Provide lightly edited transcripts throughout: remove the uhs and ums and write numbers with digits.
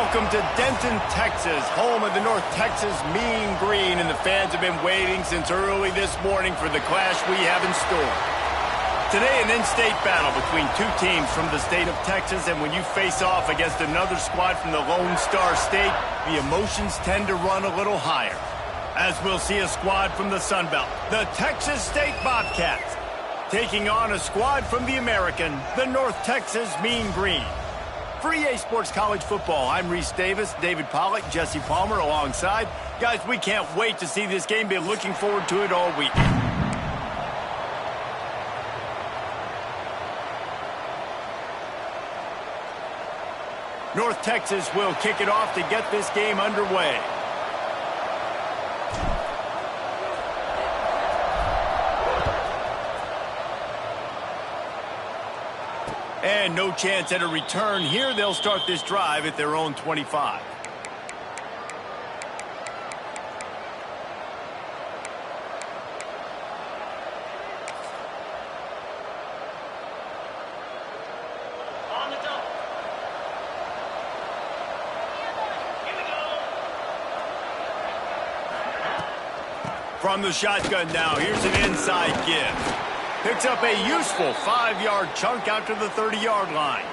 Welcome to Denton, Texas, home of the North Texas Mean Green, and the fans have been waiting since early this morning for the clash we have in store. Today, an in-state battle between two teams from the state of Texas, and when you face off against another squad from the Lone Star State, the emotions tend to run a little higher. As we'll see a squad from the Sun Belt, the Texas State Bobcats, taking on a squad from the American, the North Texas Mean Green. For EA Sports College Football, I'm Reese Davis, David Pollack, Jesse Palmer alongside. Guys, we can't wait to see this game. Been looking forward to it all week. North Texas will kick it off to get this game underway. And no chance at a return here. They'll start this drive at their own 25. On the double. Here we go. From the shotgun now, here's an inside give. Picks up a useful 5-yard chunk out to the 30-yard line.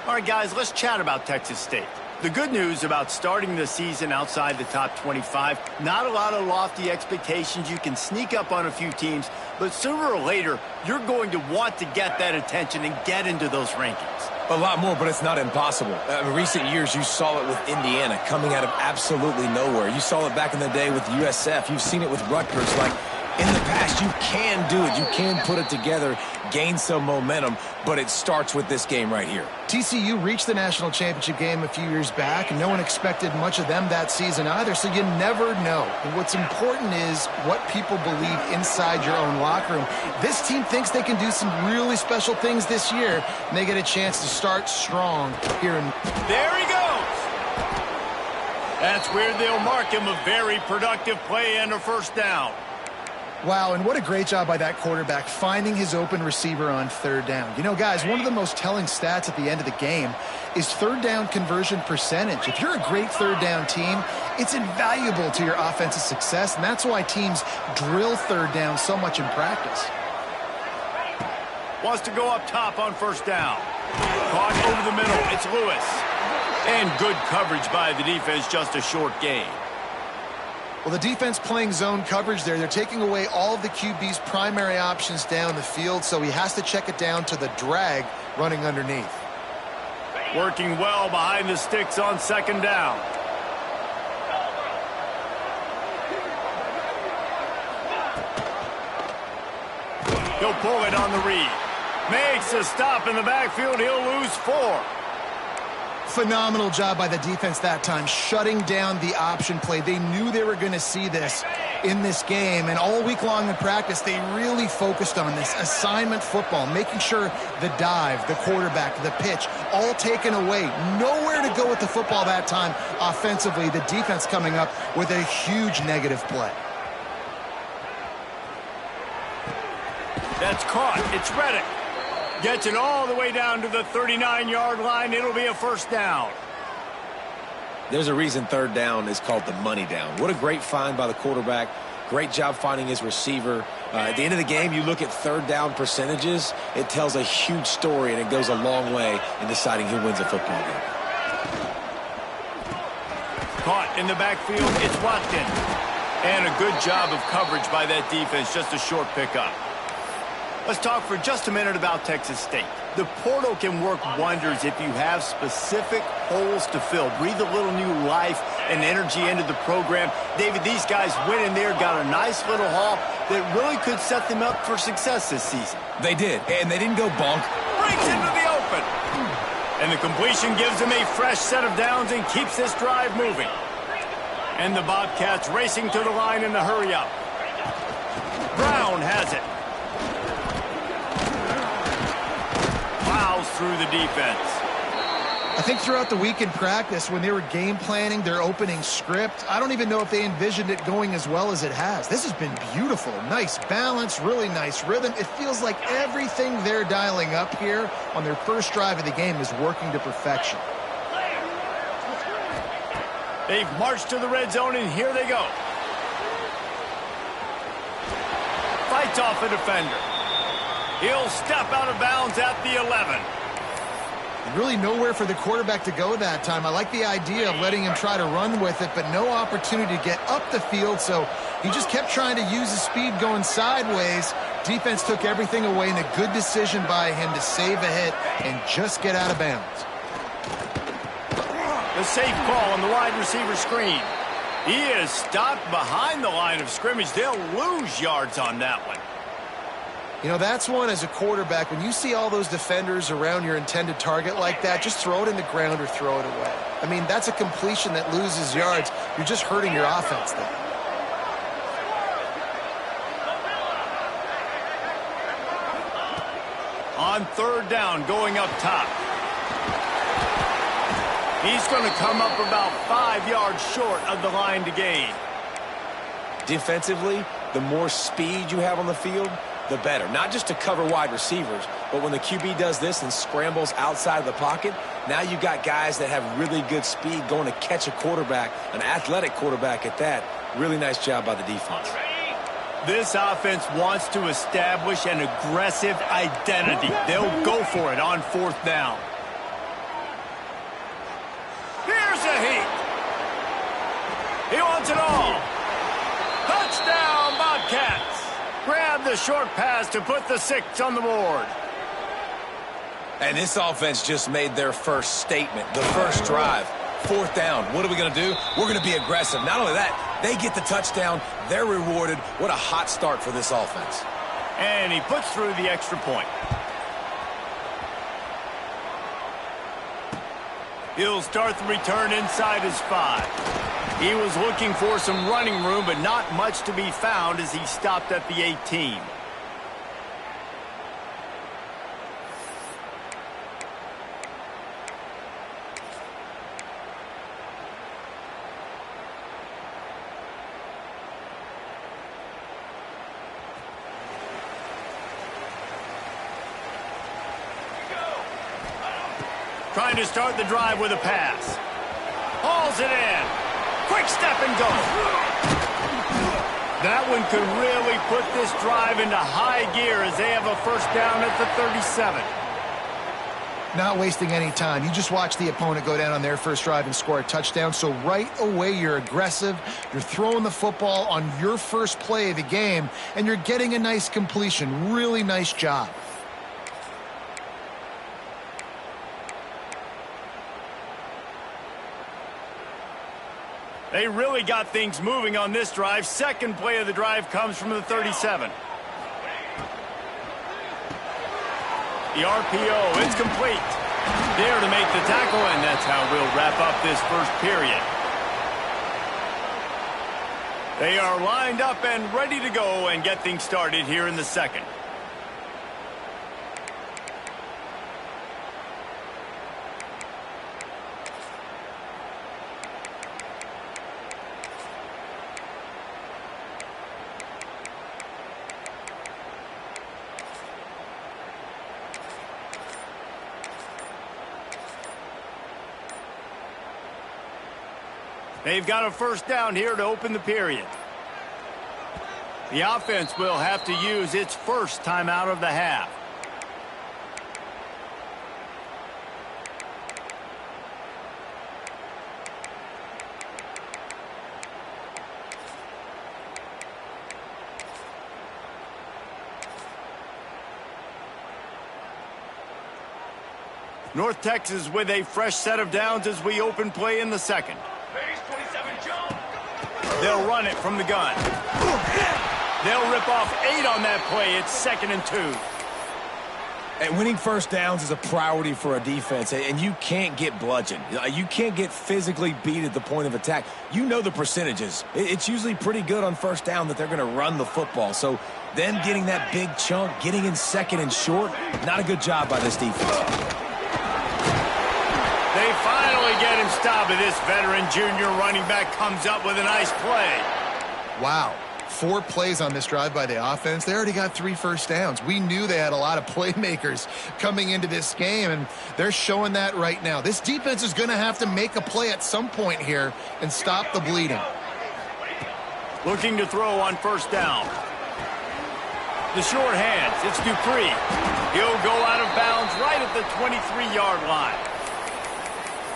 All right, guys, let's chat about Texas State. The good news about starting the season outside the top 25, not a lot of lofty expectations. You can sneak up on a few teams, but sooner or later, you're going to want to get that attention and get into those rankings. A lot more, but it's not impossible. In recent years, you saw it with Indiana coming out of absolutely nowhere. You saw it back in the day with USF. You've seen it with Rutgers. Like, in the past, you can do it. You can put it together, gain some momentum, but it starts with this game right here. TCU reached the national championship game a few years back, and no one expected much of them that season either, so you never know. And what's important is what people believe inside your own locker room. This team thinks they can do some really special things this year, and they get a chance to start strong here in... There he goes! That's where they'll mark him. A very productive play and a first down. Wow, and what a great job by that quarterback finding his open receiver on third down. You know, guys, one of the most telling stats at the end of the game is third down conversion percentage. If you're a great third down team, it's invaluable to your offensive success, and that's why teams drill third down so much in practice. Wants to go up top on first down. Caught over the middle. It's Lewis. And good coverage by the defense, just a short gain. Well, the defense playing zone coverage there. They're taking away all of the QB's primary options down the field, so he has to check it down to the drag running underneath. Working well behind the sticks on second down. He'll pull it on the read. Makes a stop in the backfield. He'll lose 4. Phenomenal job by the defense that time, shutting down the option play. They knew they were going to see this in this game, and all week long in practice, they really focused on this assignment football, making sure the dive, the quarterback, the pitch, all taken away. Nowhere to go with the football that time offensively. The defense coming up with a huge negative play. That's caught. It's Reddick. Gets it all the way down to the 39-yard line. It'll be a first down. There's a reason third down is called the money down. What a great find by the quarterback. Great job finding his receiver. At the end of the game, you look at third down percentages. It tells a huge story, and it goes a long way in deciding who wins a football game. Caught in the backfield. It's Watkins. And a good job of coverage by that defense. Just a short pickup. Let's talk for just a minute about Texas State. The portal can work wonders if you have specific holes to fill. Breathe a little new life and energy into the program. David, these guys went in there, got a nice little haul that really could set them up for success this season. They did, and they didn't go bonk. Breaks into the open. And the completion gives them a fresh set of downs and keeps this drive moving. And the Bobcats racing to the line in the hurry-up. Brown has it. Through the defense. I think throughout the week in practice, when they were game planning their opening script, I don't even know if they envisioned it going as well as it has. This has been beautiful. Nice balance, really nice rhythm. It feels like everything they're dialing up here on their first drive of the game is working to perfection. They've marched to the red zone, and here they go. Fights off a defender. He'll step out of bounds at the 11. Really nowhere for the quarterback to go that time. I like the idea of letting him try to run with it, but no opportunity to get up the field, so he just kept trying to use his speed going sideways. Defense took everything away, and a good decision by him to save a hit and just get out of bounds. The safe call on the wide receiver screen. He is stopped behind the line of scrimmage. They'll lose yards on that one. You know, that's one as a quarterback. When you see all those defenders around your intended target like that, just throw it in the ground or throw it away. I mean, that's a completion that loses yards. You're just hurting your offense there. On third down, going up top. He's going to come up about 5 yards short of the line to gain. Defensively, the more speed you have on the field, the better. Not just to cover wide receivers, but when the QB does this and scrambles outside of the pocket, now you've got guys that have really good speed going to catch a quarterback, an athletic quarterback at that. Really nice job by the defense. This offense wants to establish an aggressive identity. They'll go for it on fourth down. Here's a heat. He wants it all. Touchdown, Bobcats. Grab the short pass to put the 6 on the board. And this offense just made their first statement, the first drive. Fourth down. What are we going to do? We're going to be aggressive. Not only that, they get the touchdown. They're rewarded. What a hot start for this offense. And he puts through the extra point. He'll start the return inside his 5. He was looking for some running room, but not much to be found as he stopped at the 18. Trying to start the drive with a pass. Hauls it in. Quick step and go. That one could really put this drive into high gear as they have a first down at the 37. Not wasting any time. You just watch the opponent go down on their first drive and score a touchdown. So right away, you're aggressive. You're throwing the football on your first play of the game, and you're getting a nice completion. Really nice job. They really got things moving on this drive. Second play of the drive comes from the 37. The RPO, it's complete. There to make the tackle, and that's how we'll wrap up this first period. They are lined up and ready to go and get things started here in the second. They've got a first down here to open the period. The offense will have to use its first timeout of the half. North Texas with a fresh set of downs as we open play in the second. They'll run it from the gun. They'll rip off 8 on that play. It's 2nd and 2. And winning first downs is a priority for a defense, and you can't get bludgeoned. You can't get physically beat at the point of attack. You know the percentages. It's usually pretty good on first down that they're going to run the football. So them getting that big chunk, getting in 2nd and short, not a good job by this defense. They finally get him stopped, and this veteran junior running back comes up with a nice play. Wow. 4 plays on this drive by the offense. They already got 3 first downs. We knew they had a lot of playmakers coming into this game, and they're showing that right now. This defense is going to have to make a play at some point here and stop the bleeding. Looking to throw on first down. The short hands. It's Dupree. He'll go out of bounds right at the 23-yard line.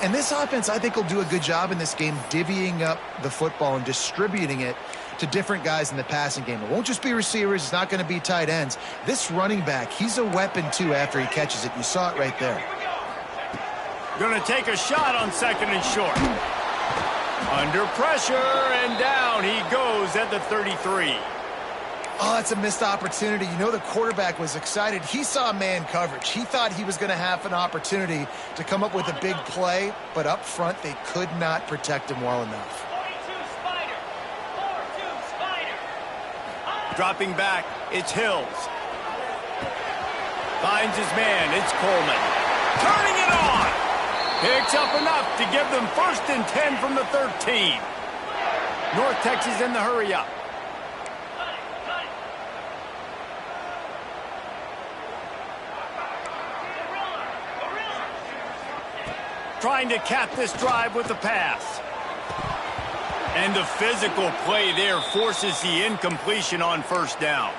And this offense, I think, will do a good job in this game divvying up the football and distributing it to different guys in the passing game. It won't just be receivers. It's not going to be tight ends. This running back, he's a weapon, too, after he catches it. You saw it right there. Going to take a shot on second and short. Under pressure, and down he goes at the 33. Oh, that's a missed opportunity. You know, the quarterback was excited. He saw man coverage. He thought he was going to have an opportunity to come up with a big play, but up front they could not protect him well enough. 42 Spider. 4-2 Spider. Dropping back, it's Hills. Finds his man, it's Coleman. Turning it on! Picks up enough to give them 1st and 10 from the 13. North Texas in the hurry-up. Trying to cap this drive with the pass. And the physical play there forces the incompletion on first down.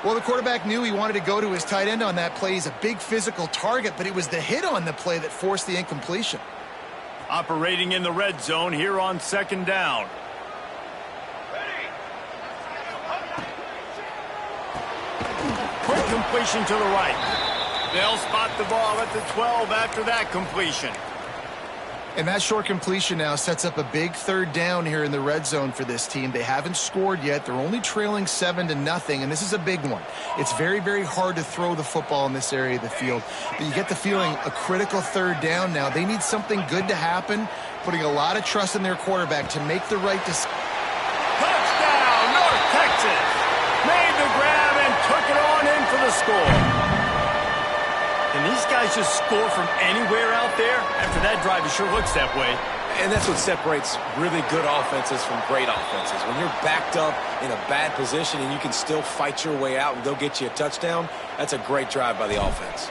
Well, the quarterback knew he wanted to go to his tight end on that play. He's a big physical target, but it was the hit on the play that forced the incompletion. Operating in the red zone here on second down. Quick completion to the right. They'll spot the ball at the 12 after that completion. And that short completion now sets up a big 3rd down here in the red zone for this team. They haven't scored yet. They're only trailing 7-0, and this is a big one. It's very, very hard to throw the football in this area of the field. But you get the feeling a critical 3rd down now. They need something good to happen, putting a lot of trust in their quarterback to make the right decision. Touchdown, North Texas! Made the grab and took it on in for the score. Can these guys just score from anywhere out there? After that drive, it sure looks that way. And that's what separates really good offenses from great offenses. When you're backed up in a bad position and you can still fight your way out and go get you a touchdown, that's a great drive by the offense.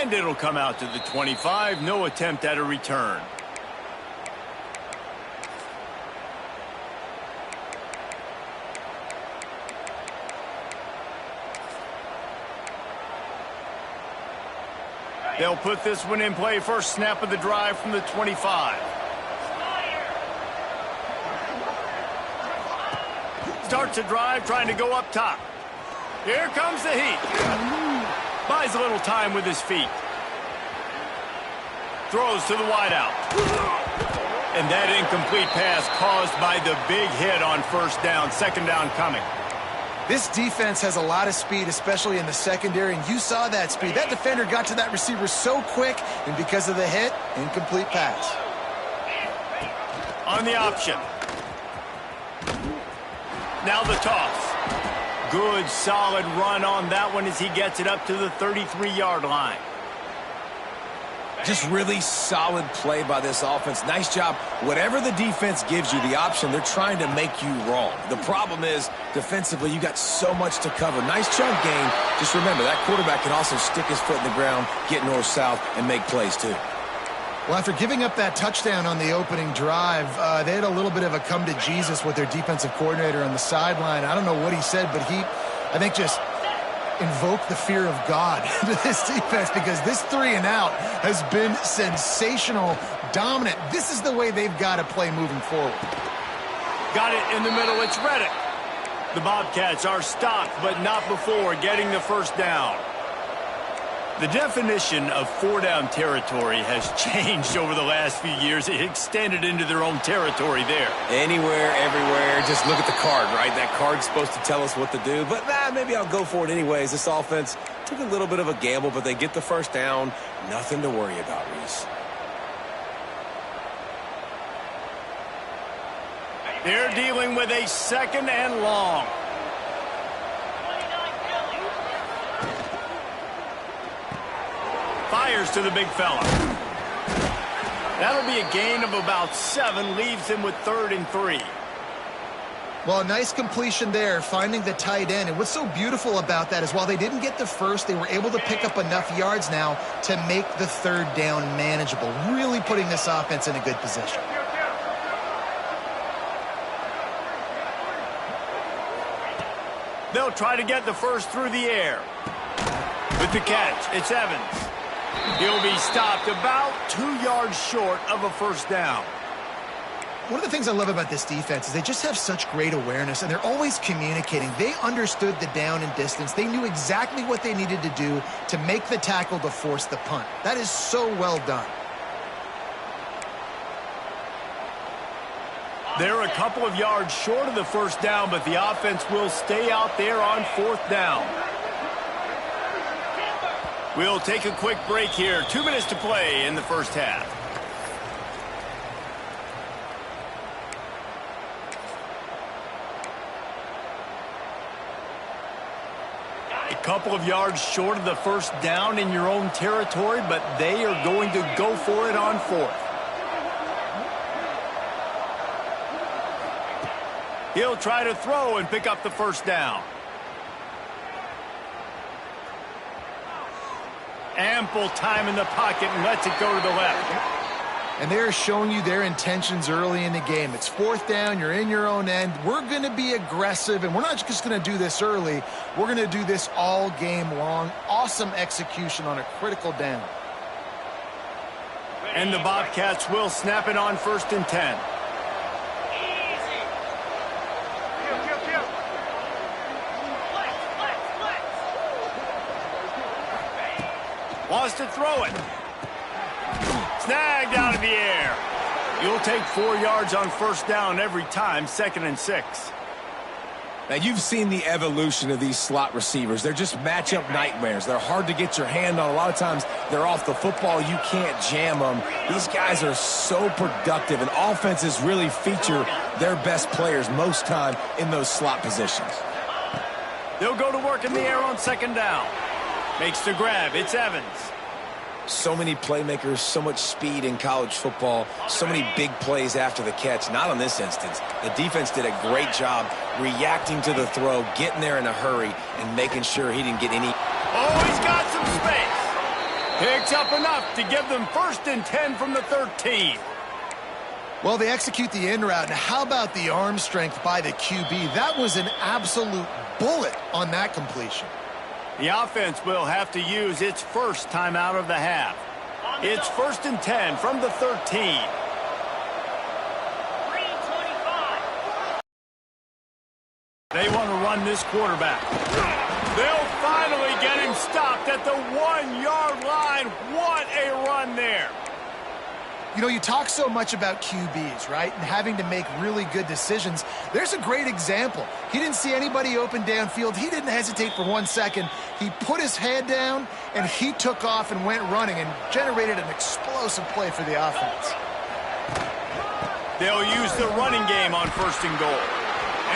And it'll come out to the 25. No attempt at a return. They'll put this one in play. First snap of the drive from the 25. Starts a drive, trying to go up top. Here comes the heat. Buys a little time with his feet. Throws to the wideout. And that incomplete pass caused by the big hit on first down. Second down coming. This defense has a lot of speed, especially in the secondary, and you saw that speed. That defender got to that receiver so quick, and because of the hit, incomplete pass. On the option. Now the toss. Good, solid run on that one as he gets it up to the 33-yard line. Just really solid play by this offense. Nice job. Whatever the defense gives you the option, they're trying to make you wrong. The problem is, defensively, you got so much to cover. Nice chunk game. Just remember, that quarterback can also stick his foot in the ground, get north-south, and make plays, too. Well, after giving up that touchdown on the opening drive, they had a little bit of a come-to-Jesus with their defensive coordinator on the sideline. I don't know what he said, but he, I think, just invoke the fear of God into this defense, because this 3-and-out has been sensational, dominant. This is the way they've got to play moving forward. Got it in the middle. It's Reddick. The Bobcats are stopped, but not before getting the first down. The definition of 4-down territory has changed over the last few years. It extended into their own territory there. Anywhere, everywhere, just look at the card, right? That card's supposed to tell us what to do, but maybe I'll go for it anyways. This offense took a little bit of a gamble, but they get the first down. Nothing to worry about, Reese. They're dealing with a 2nd and long. Fires to the big fella. That'll be a gain of about 7, leaves him with 3rd and 3. Well, a nice completion there, finding the tight end. And what's so beautiful about that is while they didn't get the first, they were able to pick up enough yards now to make the 3rd down manageable, really putting this offense in a good position. They'll try to get the first through the air. With the catch, it's Evans. He'll be stopped about 2 yards short of a first down. One of the things I love about this defense is they just have such great awareness, and they're always communicating. They understood the down and distance. They knew exactly what they needed to do to make the tackle to force the punt. That is so well done. They're a couple of yards short of the first down, but the offense will stay out there on 4th down. We'll take a quick break here. 2 minutes to play in the first half. A couple of yards short of the first down in your own territory, but they are going to go for it on 4th. He'll try to throw and pick up the first down. Ample time in the pocket and lets it go to the left. And they're showing you their intentions early in the game. It's 4th down, you're in your own end. We're going to be aggressive, and we're not just going to do this early. We're going to do this all game long. Awesome execution on a critical down. And the Bobcats will snap it on 1st and 10. Wants to throw it. Snagged out of the air. You'll take 4 yards on first down every time, 2nd and 6. Now, you've seen the evolution of these slot receivers. They're just matchup nightmares. They're hard to get your hand on. A lot of times, they're off the football. You can't jam them. These guys are so productive, and offenses really feature their best players most time in those slot positions. They'll go to work in the air on 2nd down. Makes the grab. It's Evans. So many playmakers, so much speed in college football, so many big plays after the catch. Not on this instance. The defense did a great job reacting to the throw, getting there in a hurry, and making sure he didn't get any. Oh, he's got some space. Picks up enough to give them 1st and 10 from the 13. Well, they execute the in route. Now, how about the arm strength by the QB? That was an absolute bullet on that completion. The offense will have to use its first timeout of the half. It's 1st and 10 from the 13. 3:25. They want to run this quarterback. They'll finally get him stopped at the 1-yard line. What a run there. You know, you talk so much about QBs, right, and having to make really good decisions. There's a great example. He didn't see anybody open downfield. He didn't hesitate for 1 second. He put his head down, and he took off and went running and generated an explosive play for the offense. They'll use the running game on 1st and goal.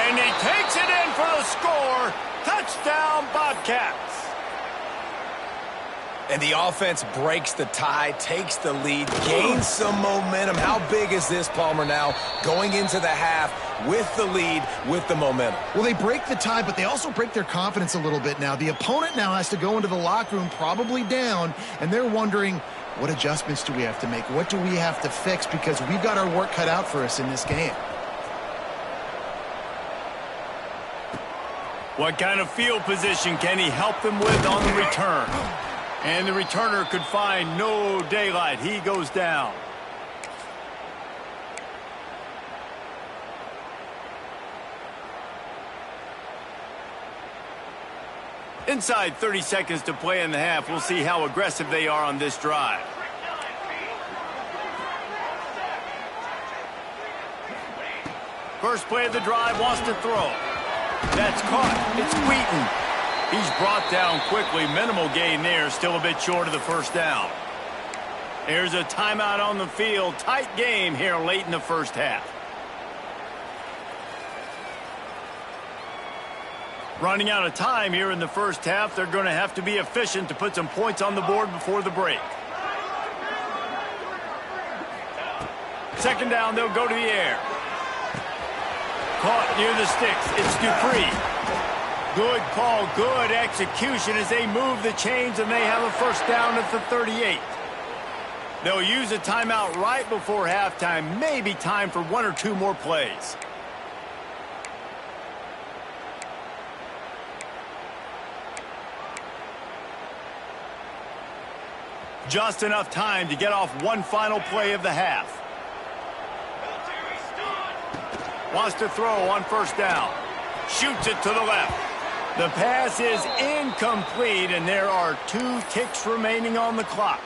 And he takes it in for the score. Touchdown, Bobcats. And the offense breaks the tie, takes the lead, gains some momentum. How big is this, Palmer, now going into the half with the lead, with the momentum? Well, they break the tie, but they also break their confidence a little bit now. The opponent now has to go into the locker room probably down, and they're wondering, what adjustments do we have to make? What do we have to fix? Because we've got our work cut out for us in this game. What kind of field position can he help them with on the return? And the returner could find no daylight. He goes down. Inside 30 seconds to play in the half. We'll see how aggressive they are on this drive. First play of the drive, wants to throw. That's caught. It's Wheaton. He's brought down quickly. Minimal gain there. Still a bit short of the first down. There's a timeout on the field. Tight game here late in the first half. Running out of time here in the first half. They're going to have to be efficient to put some points on the board before the break. Second down, they'll go to the air. Caught near the sticks. It's Dupree. Good call, good execution as they move the chains, and they have a first down at the 38. They'll use a timeout right before halftime. Maybe time for one or two more plays. Just enough time to get off one final play of the half. Wants to throw on first down. Shoots it to the left. The pass is incomplete, and there are 2 ticks remaining on the clock.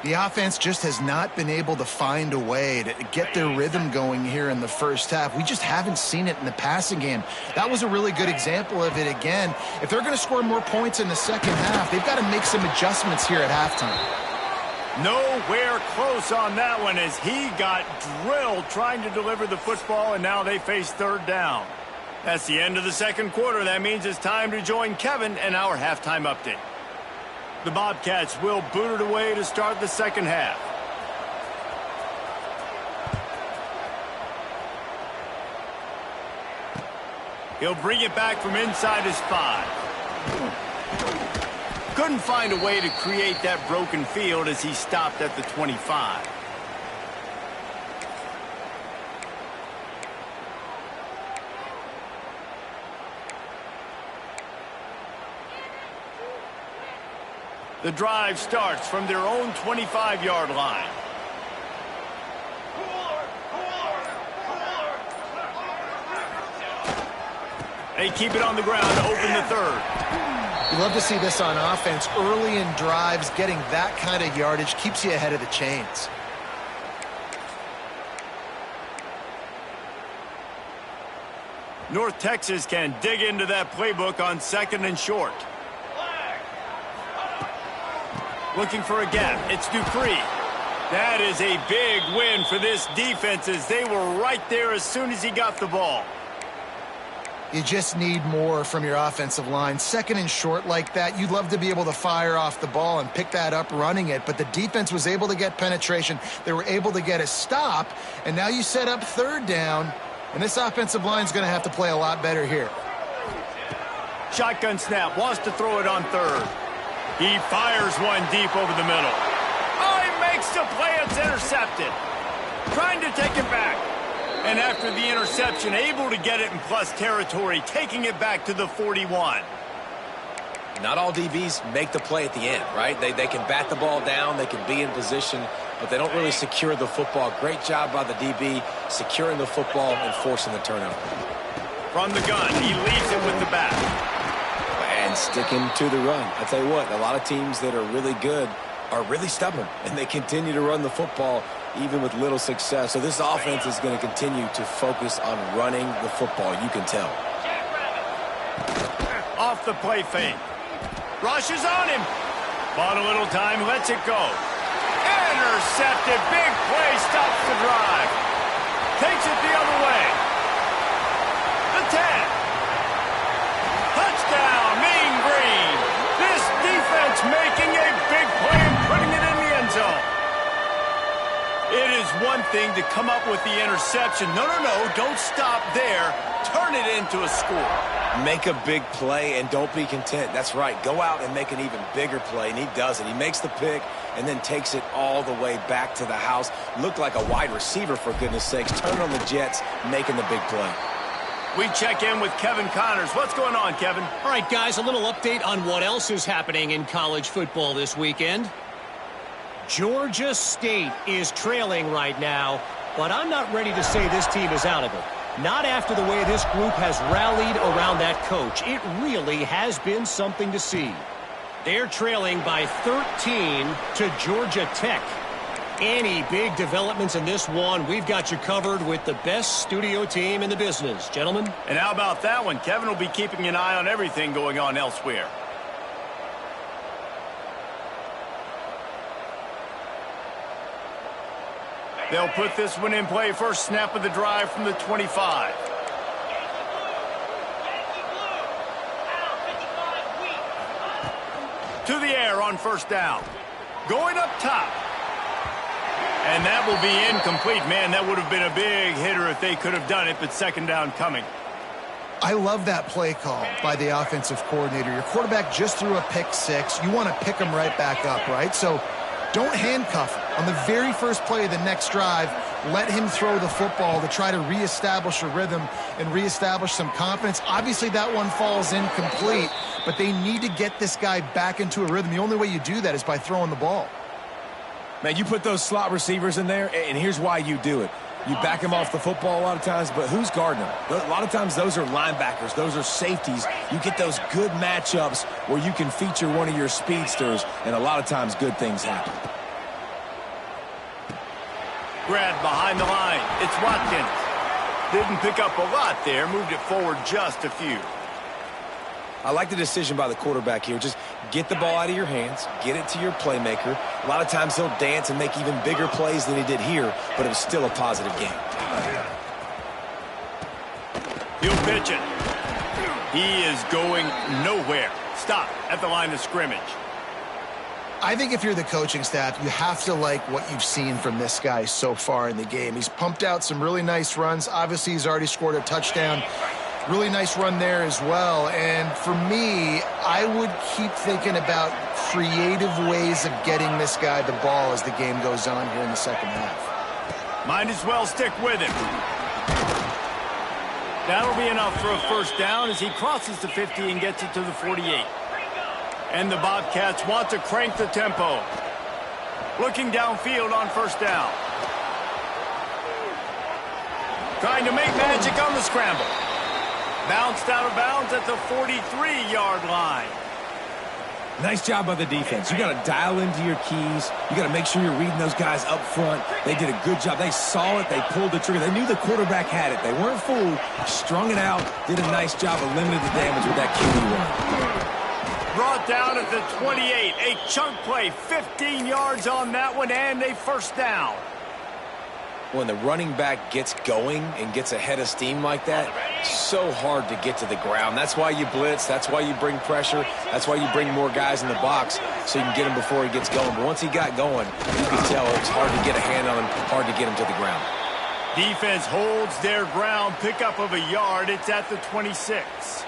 The offense just has not been able to find a way to get their rhythm going here in the first half. We just haven't seen it in the passing game. That was a really good example of it again. If they're going to score more points in the second half, they've got to make some adjustments here at halftime. Nowhere close on that one as he got drilled trying to deliver the football, and now they face third down. That's the end of the second quarter. That means it's time to join Kevin and our halftime update. The Bobcats will boot it away to start the second half. He'll bring it back from inside his 5. Couldn't find a way to create that broken field as he stopped at the 25. The drive starts from their own 25-yard line. They keep it on the ground to open the third. You love to see this on offense. Early in drives, getting that kind of yardage keeps you ahead of the chains. North Texas can dig into that playbook on second and short. Looking for a gap. It's Dupree. That is a big win for this defense as they were right there as soon as he got the ball. You just need more from your offensive line. Second and short like that, you'd love to be able to fire off the ball and pick that up running it, but the defense was able to get penetration. They were able to get a stop, and now you set up third down, and this offensive line is going to have to play a lot better here. Shotgun snap. Wants to throw it on third. He fires one deep over the middle. Oh, he makes the play. It's intercepted. Trying to take it back. And after the interception, able to get it in plus territory, taking it back to the 41. Not all DBs make the play at the end, right? They can bat the ball down, they can be in position, but they don't really secure the football. Great job by the DB securing the football and forcing the turnover. From the gun, he leaves it with the bat. And sticking to the run. I tell you what, a lot of teams that are really good are really stubborn, and they continue to run the football even with little success. So this offense is going to continue to focus on running the football. You can tell. Off the play fake. Rushes on him. Bought a little time, lets it go. Intercepted. Big play, stops the drive. Takes it the other way. The 10. Touchdown, Mean Green. This defense making a big play and putting it in the end zone. It is one thing to come up with the interception. No, don't stop there. Turn it into a score. Make a big play and don't be content. That's right. Go out and make an even bigger play, and he does it. He makes the pick and then takes it all the way back to the house. Looked like a wide receiver, for goodness sakes. Turn on the Jets, making the big play. We check in with Kevin Connors. What's going on, Kevin? All right, guys, a little update on what else is happening in college football this weekend. Georgia State is trailing right now, but I'm not ready to say this team is out of it. Not after the way this group has rallied around that coach. It really has been something to see. They're trailing by 13 to Georgia Tech. Any big developments in this one, we've got you covered with the best studio team in the business, gentlemen. And how about that one? Kevin will be keeping an eye on everything going on elsewhere. They'll put this one in play. First snap of the drive from the 25. To the air on first down. Going up top. And that will be incomplete. Man, that would have been a big hitter if they could have done it, but second down coming. I love that play call by the offensive coordinator. Your quarterback just threw a pick six. You want to pick him right back up, right? So don't handcuff him. On the very first play of the next drive, let him throw the football to try to reestablish a rhythm and reestablish some confidence. Obviously, that one falls incomplete, but they need to get this guy back into a rhythm. The only way you do that is by throwing the ball. Man, you put those slot receivers in there, and here's why you do it. You back them off the football a lot of times, but who's guarding them? A lot of times those are linebackers. Those are safeties. You get those good matchups where you can feature one of your speedsters, and a lot of times good things happen. Grab behind the line. It's Watkins. Didn't pick up a lot there. Moved it forward just a few. I like the decision by the quarterback here. Just get the ball out of your hands, get it to your playmaker. A lot of times he'll dance and make even bigger plays than he did here, but it was still a positive game. He'll pitch it. He is going nowhere. Stop at the line of scrimmage. I think if you're the coaching staff, you have to like what you've seen from this guy so far in the game. He's pumped out some really nice runs. Obviously, he's already scored a touchdown. Really nice run there as well. And for me, I would keep thinking about creative ways of getting this guy the ball as the game goes on here in the second half. Might as well stick with him. That'll be enough for a first down as he crosses the 50 and gets it to the 48. And the Bobcats want to crank the tempo. Looking downfield on first down. Trying to make magic on the scramble. Bounced out of bounds at the 43-yard line. Nice job by the defense. You got to dial into your keys. You got to make sure you're reading those guys up front. They did a good job. They saw it. They pulled the trigger. They knew the quarterback had it. They weren't fooled. Strung it out. Did a nice job of limiting the damage with that QB run. Brought down at the 28. A chunk play. 15 yards on that one and a first down. When the running back gets going and gets ahead of steam like that, so hard to get to the ground. That's why you blitz. That's why you bring pressure. That's why you bring more guys in the box so you can get him before he gets going. But once he got going, you could tell it's hard to get a hand on him, hard to get him to the ground. Defense holds their ground. Pickup of a yard. It's at the 26.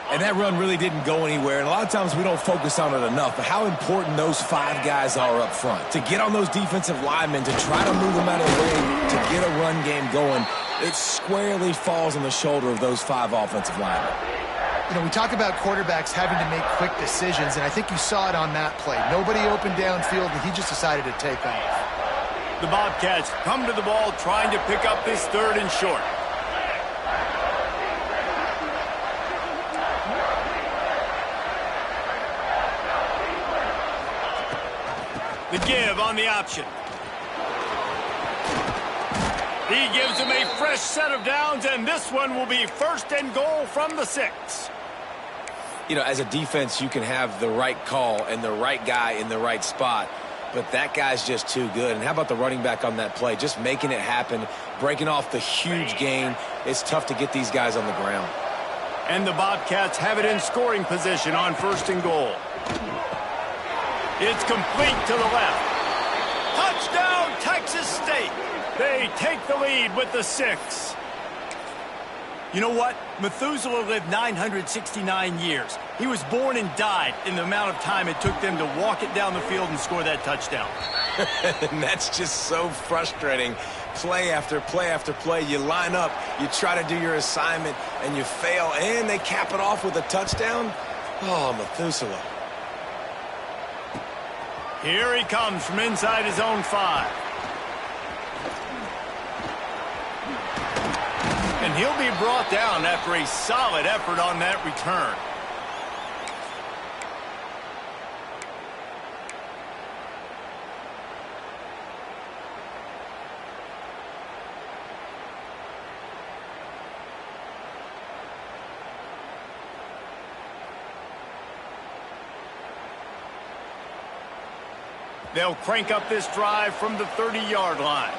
And that run really didn't go anywhere. And a lot of times we don't focus on it enough. But how important those five guys are up front. To get on those defensive linemen, to try to move them out of the way, to get a run game going, it squarely falls on the shoulder of those five offensive linemen. You know, we talk about quarterbacks having to make quick decisions, and I think you saw it on that play. Nobody opened downfield, and he just decided to take off. The Bobcats come to the ball trying to pick up this third and short. The give on the option. He gives him a fresh set of downs, and this one will be first and goal from the 6. You know, as a defense, you can have the right call and the right guy in the right spot, but that guy's just too good. And how about the running back on that play? Just making it happen, breaking off the huge gain. It's tough to get these guys on the ground. And the Bobcats have it in scoring position on first and goal. It's complete to the left. Touchdown, Texas State. They take the lead with the 6. You know what? Methuselah lived 969 years. He was born and died in the amount of time it took them to walk it down the field and score that touchdown. And that's just so frustrating. Play after play after play. You line up, you try to do your assignment, and you fail, and they cap it off with a touchdown? Oh, Methuselah. Here he comes from inside his own 5. And he'll be brought down after a solid effort on that return. They'll crank up this drive from the 30-yard line.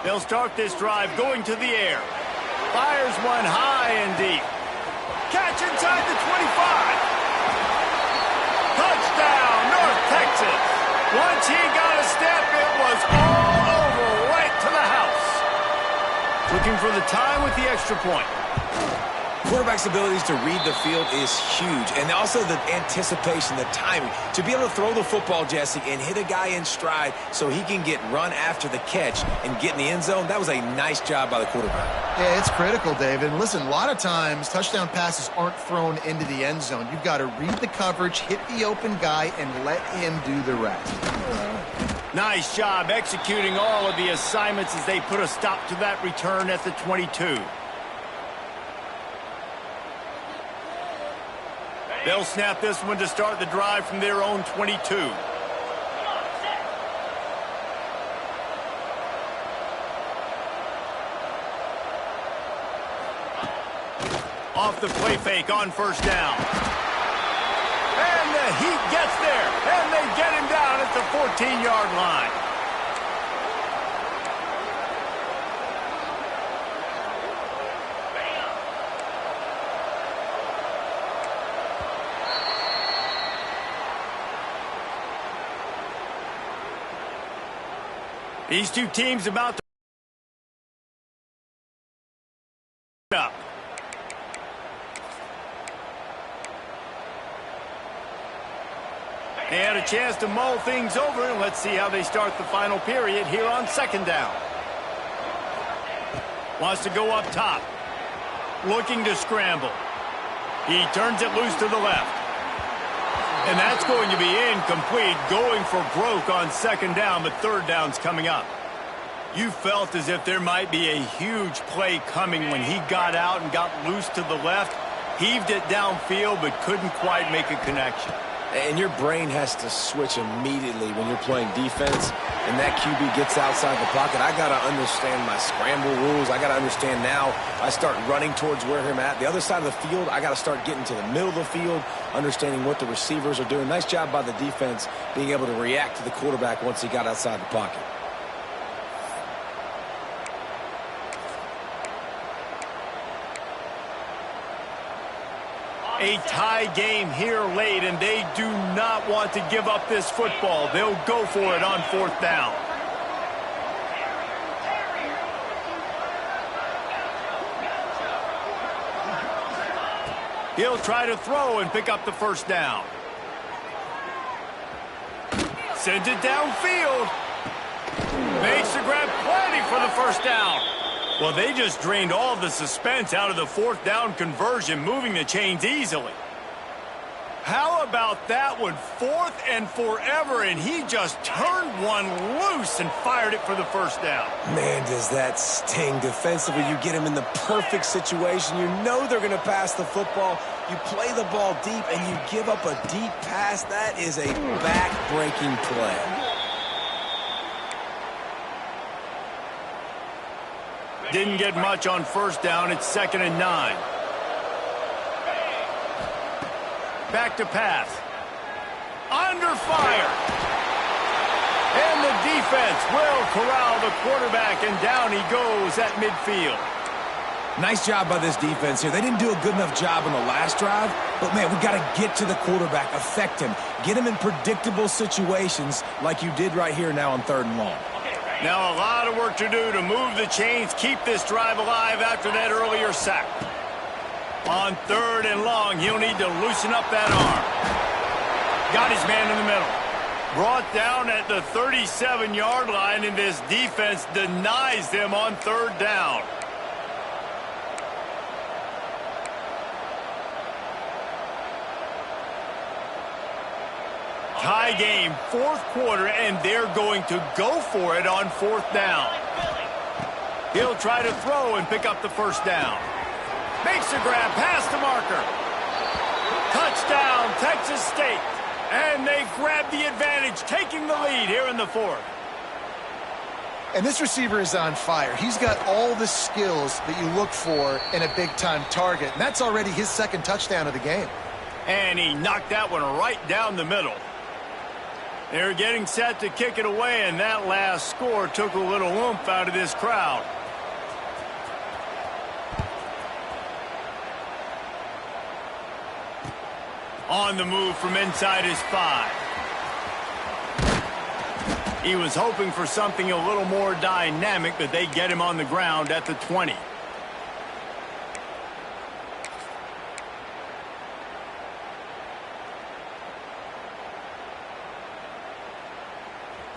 They'll start this drive going to the air. Fires one high and deep. Catch inside the 25. looking for the time with the extra point. Quarterback's abilities to read the field is huge, and also the anticipation, the timing. To be able to throw the football, Jesse, and hit a guy in stride so he can get run after the catch and get in the end zone, that was a nice job by the quarterback. Yeah, it's critical, David. And listen, a lot of times touchdown passes aren't thrown into the end zone. You've got to read the coverage, hit the open guy, and let him do the rest. Nice job executing all of the assignments as they put a stop to that return at the 22. They'll snap this one to start the drive from their own 22. Off the play fake on first down. And the Heat gets there, and they get him down at the 14-yard line. These two teams about to up. They had a chance to mull things over, and let's see how they start the final period here on second down. Wants to go up top. Looking to scramble. He turns it loose to the left. And that's going to be incomplete, going for broke on second down, but third down's coming up. You felt as if there might be a huge play coming when he got out and got loose to the left, heaved it downfield, but couldn't quite make a connection. And your brain has to switch immediately when you're playing defense, and that QB gets outside the pocket. I got to understand my scramble rules. I got to understand now I start running towards where I'm at. The other side of the field, I got to start getting to the middle of the field, understanding what the receivers are doing. Nice job by the defense being able to react to the quarterback once he got outside the pocket. A tie game here late, and they do not want to give up this football. They'll go for it on fourth down. He'll try to throw and pick up the first down. Sends it downfield. Makes the grab, plenty for the first down. Well, they just drained all the suspense out of the fourth down conversion, moving the chains easily. How about that one? Fourth and forever, and he just turned one loose and fired it for the first down. Man, does that sting defensively. You get him in the perfect situation. You know they're going to pass the football. You play the ball deep, and you give up a deep pass. That is a back-breaking play. Didn't get much on first down. It's 2nd and 9. Back to pass. Under fire. And the defense will corral the quarterback, and down he goes at midfield. Nice job by this defense here. They didn't do a good enough job on the last drive, but, man, we got to get to the quarterback, affect him, get him in predictable situations like you did right here now on 3rd and long. Now a lot of work to do to move the chains, keep this drive alive after that earlier sack. On 3rd and long, he'll need to loosen up that arm. Got his man in the middle. Brought down at the 37-yard line, and this defense denies them on 3rd down. Tie game, 4th quarter, and they're going to go for it on 4th down. He'll try to throw and pick up the first down. Makes a grab past the marker. Touchdown, Texas State. And they grab the advantage, taking the lead here in the 4th. And this receiver is on fire. He's got all the skills that you look for in a big-time target. And that's already his 2nd touchdown of the game. And he knocked that one right down the middle. They're getting set to kick it away, and that last score took a little oomph out of this crowd. On the move from inside his 5. He was hoping for something a little more dynamic, but they get him on the ground at the 20.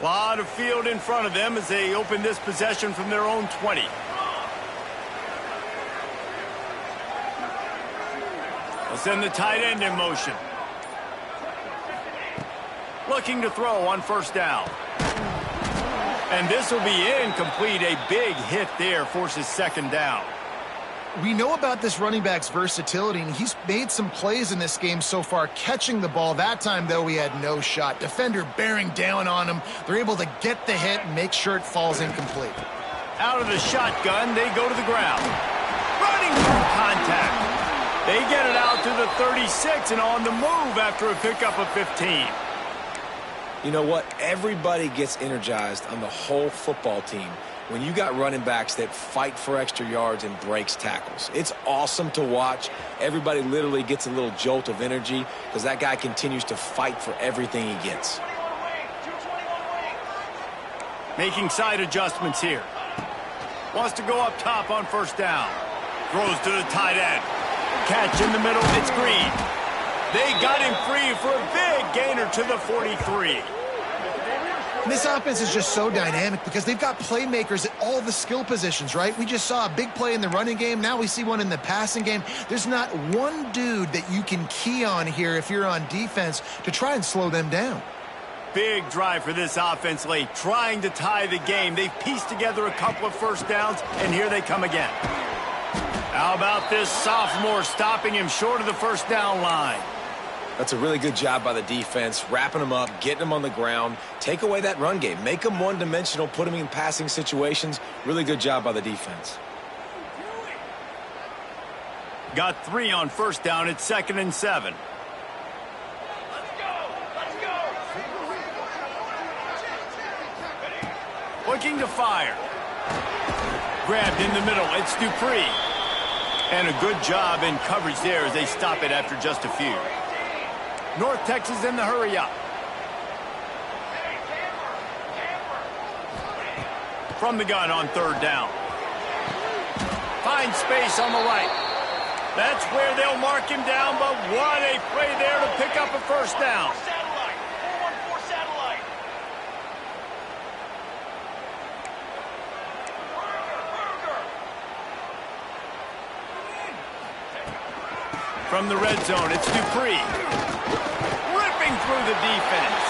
A lot of field in front of them as they open this possession from their own 20. They'll send the tight end in motion. Looking to throw on first down. And this will be incomplete. A big hit there forces second down. We know about this running back's versatility, and he's made some plays in this game so far, catching the ball. That time, though, he had no shot. Defender bearing down on him. They're able to get the hit and make sure it falls incomplete. Out of the shotgun, they go to the ground. Running through contact. They get it out to the 36 and on the move after a pickup of 15. You know what? Everybody gets energized on the whole football team when you got running backs that fight for extra yards and breaks tackles. It's awesome to watch. Everybody literally gets a little jolt of energy because that guy continues to fight for everything he gets. Making side adjustments here. Wants to go up top on first down. Throws to the tight end. Catch in the middle. It's Green. They got him free for a big gainer to the 43. This offense is just so dynamic because they've got playmakers at all the skill positions, right? We just saw a big play in the running game. Now we see one in the passing game. There's not one dude that you can key on here if you're on defense to try and slow them down. Big drive for this offense late, trying to tie the game. They've pieced together a couple of first downs, and here they come again. How about this sophomore stopping him short of the first down line? That's a really good job by the defense, wrapping them up, getting them on the ground. Take away that run game. Make them one-dimensional, put them in passing situations. Really good job by the defense. Got 3 on first down. It's 2nd and 7. Looking to fire. Grabbed in the middle. It's Dupree. And a good job in coverage there as they stop it after just a few. North Texas in the hurry up. From the gun on third down. Finds space on the right. That's where they'll mark him down, but what a play there to pick up a first down. From the red zone, it's Dupree. Ripping through the defense.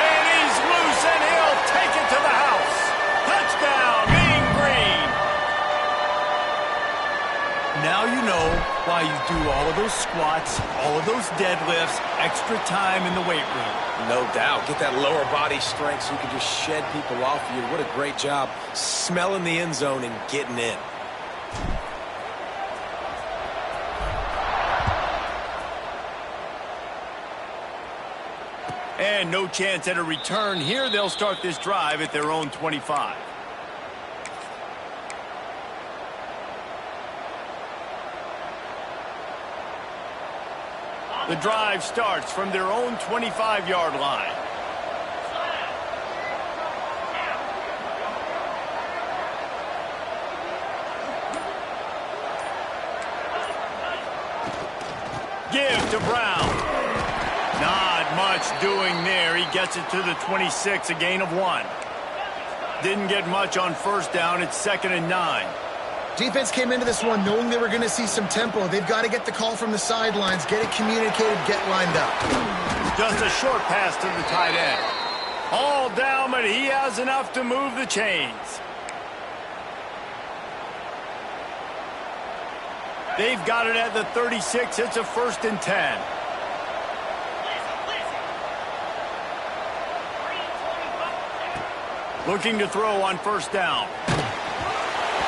And he's loose, and he'll take it to the house. Touchdown, Mean Green. Now you know why you do all of those squats, all of those deadlifts, extra time in the weight room. No doubt. Get that lower body strength so you can just shed people off you. What a great job smelling the end zone and getting in. And no chance at a return here. They'll start this drive at their own 25. The drive starts from their own 25-yard line. Give to Brown. Not much doing there. He gets it to the 26, a gain of 1. Didn't get much on first down. It's 2nd and 9. Defense came into this one knowing they were going to see some tempo. They've got to get the call from the sidelines, get it communicated, get lined up. Just a short pass to the tight end. All down, but he has enough to move the chains. They've got it at the 36. It's a 1st and 10. Looking to throw on first down.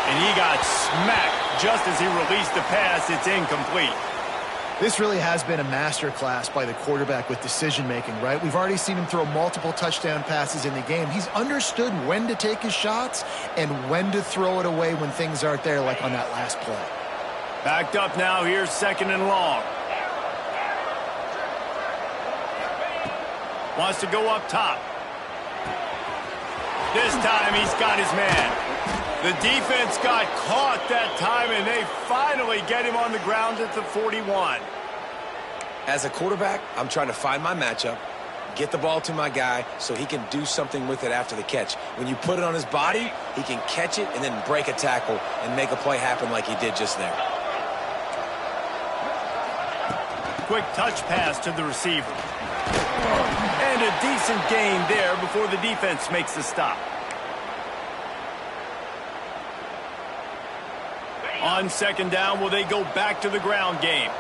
And he got smacked just as he released the pass. It's incomplete. This really has been a masterclass by the quarterback with decision-making, right? We've already seen him throw multiple touchdown passes in the game. He's understood when to take his shots and when to throw it away when things aren't there, like on that last play. Backed up now. Here's 2nd and long. Wants to go up top. This time he's got his man. The defense got caught that time, and they finally get him on the ground at the 41. As a quarterback, I'm trying to find my matchup, get the ball to my guy so he can do something with it after the catch. When you put it on his body, he can catch it and then break a tackle and make a play happen like he did just there. Quick touch pass to the receiver. And a decent gain there before the defense makes the stop. On second down, will they go back to the ground game?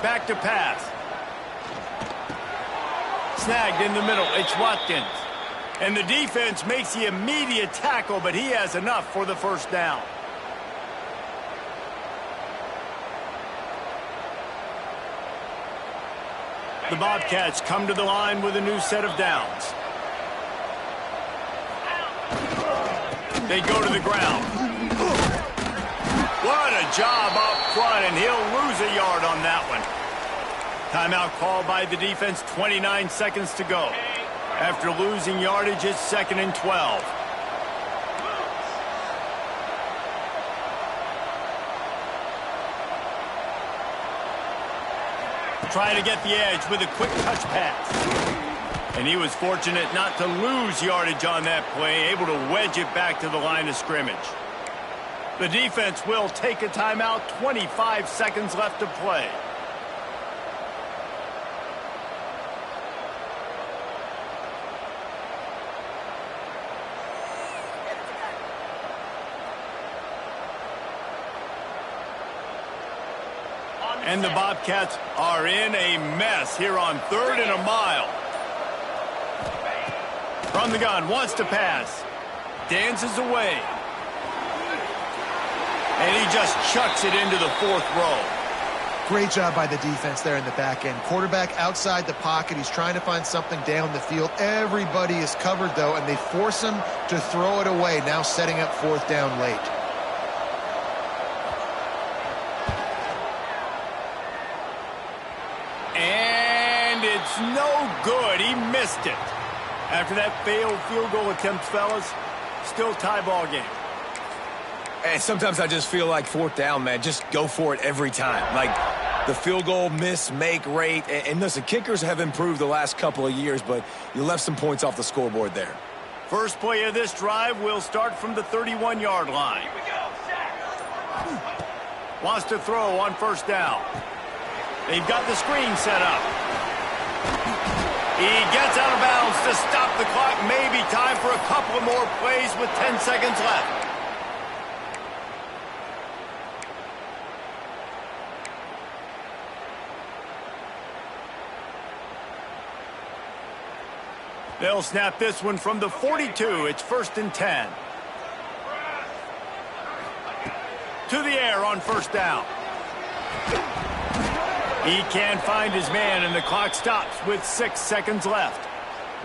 Back to pass. Snagged in the middle. It's Watkins. And the defense makes the immediate tackle, but he has enough for the first down. The Bobcats come to the line with a new set of downs. They go to the ground. What a job up front, and he'll lose a yard on that one. Timeout called by the defense, 29 seconds to go. After losing yardage, it's 2nd and 12. Trying to get the edge with a quick touch pass. And he was fortunate not to lose yardage on that play, able to wedge it back to the line of scrimmage. The defense will take a timeout, 25 seconds left to play. And the Bobcats are in a mess here on 3rd and a mile. From the gun, wants to pass. Dances away. And he just chucks it into the 4th row. Great job by the defense there in the back end. Quarterback outside the pocket. He's trying to find something down the field. Everybody is covered, though, and they force him to throw it away, now setting up 4th down late. And it's no good. He missed it. After that failed field goal attempt, fellas, still tie ball game. And sometimes I just feel like 4th down, man, just go for it every time. Like the field goal miss, make rate. And listen, kickers have improved the last couple of years, but you left some points off the scoreboard there. First play of this drive will start from the 31-yard line. Here we go, sack. Wants to throw on 1st down. They've got the screen set up. He gets out of bounds to stop the clock. Maybe time for a couple of more plays with 10 seconds left. They'll snap this one from the 42. It's 1st and 10. To the air on 1st down. He can't find his man, and the clock stops with 6 seconds left.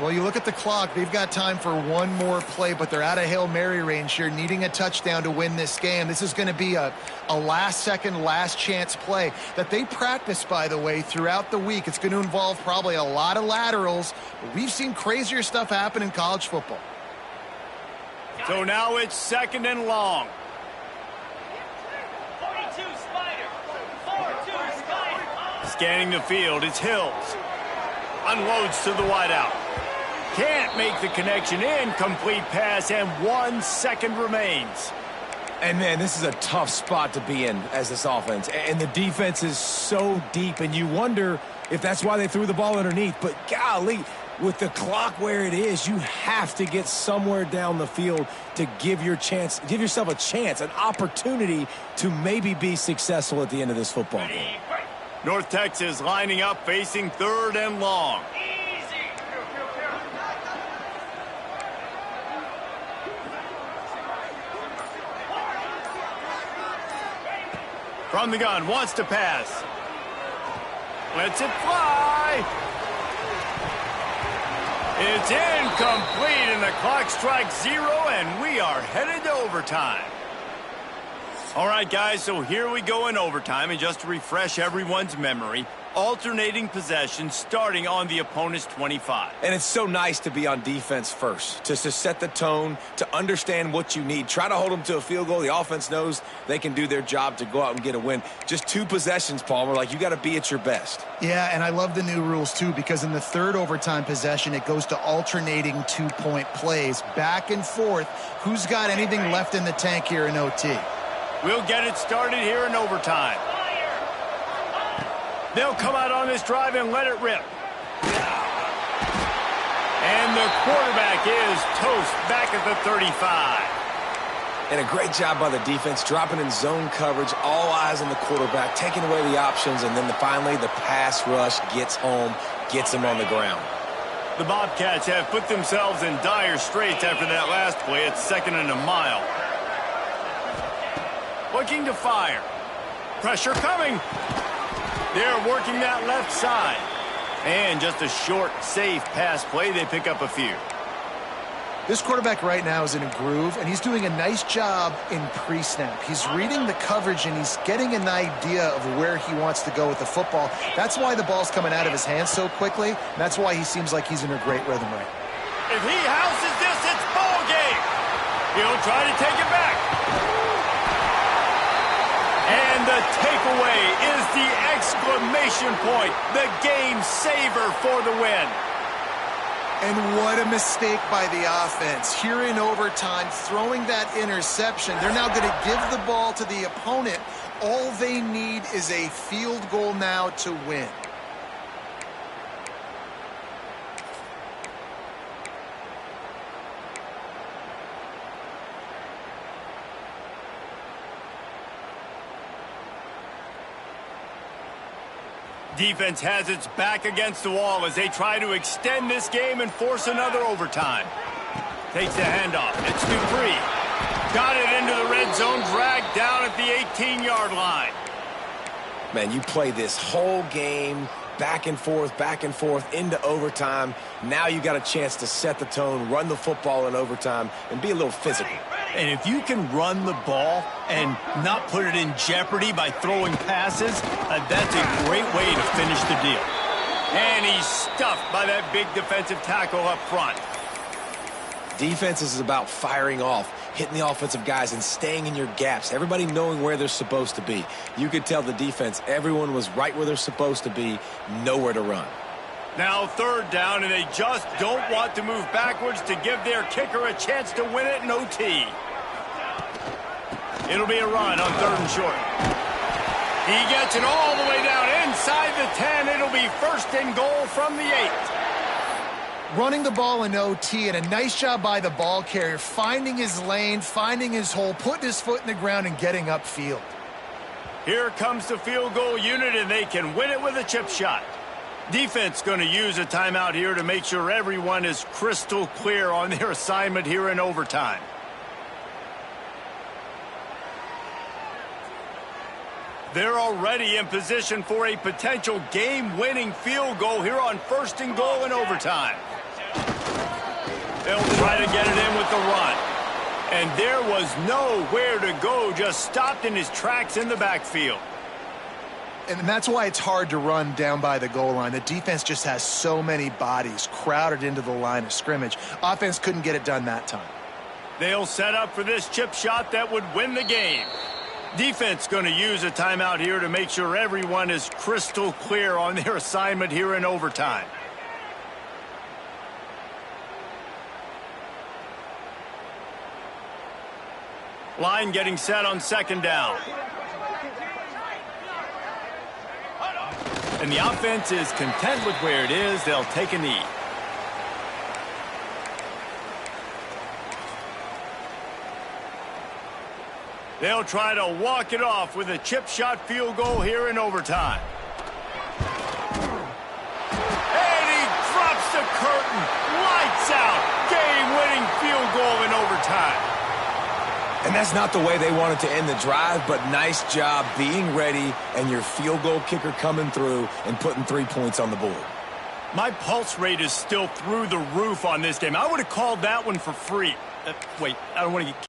Well, you look at the clock. They've got time for one more play, but they're out of Hail Mary range here, needing a touchdown to win this game. This is going to be a last-second, last-chance play that they practice, by the way, throughout the week. It's going to involve probably a lot of laterals, but we've seen crazier stuff happen in college football. So now it's 2nd and long. 42 Spider. 4-2 Spider. Scanning the field, it's Hills. Unloads to the wideout. Can't make the connection. Incomplete pass, and 1 second remains. And, man, this is a tough spot to be in as this offense. And the defense is so deep, and you wonder if that's why they threw the ball underneath. But, golly, with the clock where it is, you have to get somewhere down the field to give yourself a chance, an opportunity to maybe be successful at the end of this football game. North Texas lining up, facing 3rd and long. From the gun, wants to pass. Lets it fly. It's incomplete, and the clock strikes 0, and we are headed to overtime. All right, guys, so here we go in overtime, and just to refresh everyone's memory, alternating possession starting on the opponent's 25. And it's so nice to be on defense first, to set the tone, to understand what you need. Try to hold them to a field goal. The offense knows they can do their job to go out and get a win. Just 2 possessions, Palmer, like you got to be at your best. Yeah, and I love the new rules, too, because in the third overtime possession, it goes to alternating 2-point plays, back and forth. Who's got anything left in the tank here in OT? We'll get it started here in overtime. They'll come out on this drive and let it rip. And the quarterback is toast back at the 35. And a great job by the defense, dropping in zone coverage, all eyes on the quarterback, taking away the options, and then finally the pass rush gets home, gets him on the ground. The Bobcats have put themselves in dire straits after that last play. It's 2nd and a mile. Looking to fire. Pressure coming. They're working that left side. And just a short, safe pass play. They pick up a few. This quarterback right now is in a groove, and he's doing a nice job in pre-snap. He's reading the coverage, and he's getting an idea of where he wants to go with the football. That's why the ball's coming out of his hands so quickly. And that's why he seems like he's in a great rhythm right now. If he houses this, it's ball game. He'll try to take it back. And the takeaway is the exclamation point, the game saver for the win. And what a mistake by the offense. Here in overtime, throwing that interception. They're now going to give the ball to the opponent. All they need is a field goal now to win. Defense has its back against the wall as they try to extend this game and force another overtime. Takes the handoff. It's Dupree. Got it into the red zone, dragged down at the 18-yard line. Man, you play this whole game back and forth into overtime. Now you got a chance to set the tone, run the football in overtime, and be a little physical. And if you can run the ball and not put it in jeopardy by throwing passes, that's a great way to finish the deal. And he's stuffed by that big defensive tackle up front. Defense is about firing off, hitting the offensive guys and staying in your gaps, everybody knowing where they're supposed to be. You could tell the defense, everyone was right where they're supposed to be, nowhere to run. Now 3rd down, and they just don't want to move backwards to give their kicker a chance to win it in OT. It'll be a run on 3rd and short. He gets it all the way down inside the 10. It'll be 1st and goal from the 8. Running the ball in OT, and a nice job by the ball carrier, finding his lane, finding his hole, putting his foot in the ground and getting upfield. Here comes the field goal unit, and they can win it with a chip shot. Defense going to use a timeout here to make sure everyone is crystal clear on their assignment here in overtime. They're already in position for a potential game-winning field goal here on 1st and goal in overtime. They'll try to get it in with the run. And there was nowhere to go, just stopped in his tracks in the backfield. And that's why it's hard to run down by the goal line. The defense just has so many bodies crowded into the line of scrimmage. Offense couldn't get it done that time. They'll set up for this chip shot that would win the game. Defense going to use a timeout here to make sure everyone is crystal clear on their assignment here in overtime. Line getting set on 2nd down. And the offense is content with where it is. They'll take a knee. They'll try to walk it off with a chip shot field goal here in overtime. And he drops the curtain. Lights out. Game-winning field goal in overtime. And that's not the way they wanted to end the drive, but nice job being ready and your field goal kicker coming through and putting 3 points on the board. My pulse rate is still through the roof on this game. I would have called that one for free. Wait, I don't want to get